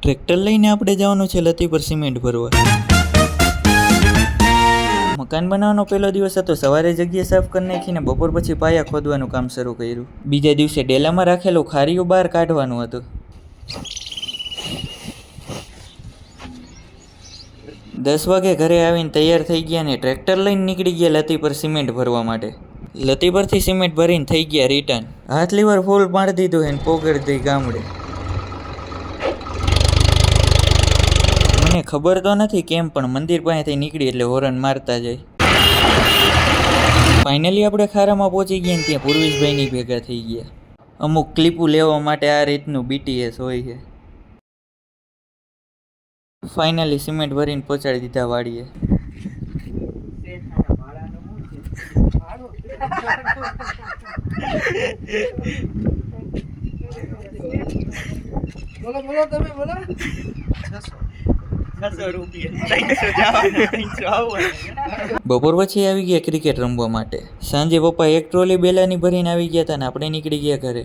Tractor લઈને આપણે જવાનું છે લતી પર સિમેન્ટ ભરવા. મકાન બનાવવાનો પહેલો દિવસ હતો. સવારે જગ્યા સાફ કરી નાખીને બપોર પછી પાયા ખોદવાનું કામ શરૂ કર્યું. બીજા દિવસે ડેલામાં રાખેલું ખારીયું બહાર કાઢવાનું હતું. 10 વાગે ઘરે આવીને તૈયાર થઈ ગયા ને ટ્રેક્ટર લઈને નીકળી ગયા લતી પર સિમેન્ટ ભરવા માટે. લતી પરથી સિમેન્ટ ભરીને થઈ ગયા રિટર્ન. હાથ લીવર ફૂલ પાડી દીધું એને પોગળ દઈ ગામડે. મને ખબર તો નથી કેમ પણ મંદિર પાસેથી નીકળી એટલે હોરન મારતા જાય. ફાઇનલી આપણે ખારામાં પહોંચી ગયા ને ત્યાં પૂર્વેશભાઈની ભેગા થઈ ગયા. અમુક ક્લિપો લેવા માટે આ રીતનું BTS હોય છે. ફાઇનલી સિમેન્ટ ભરીને પહોંચાડી દીધા વાડીએ. બપોર પછી આવી ગયા ક્રિકેટ રમવા માટે. સાંજે પપ્પા એક ટ્રોલી બેલાની ભરીને આવી ગયા હતા ને આપણે નીકળી ગયા ઘરે.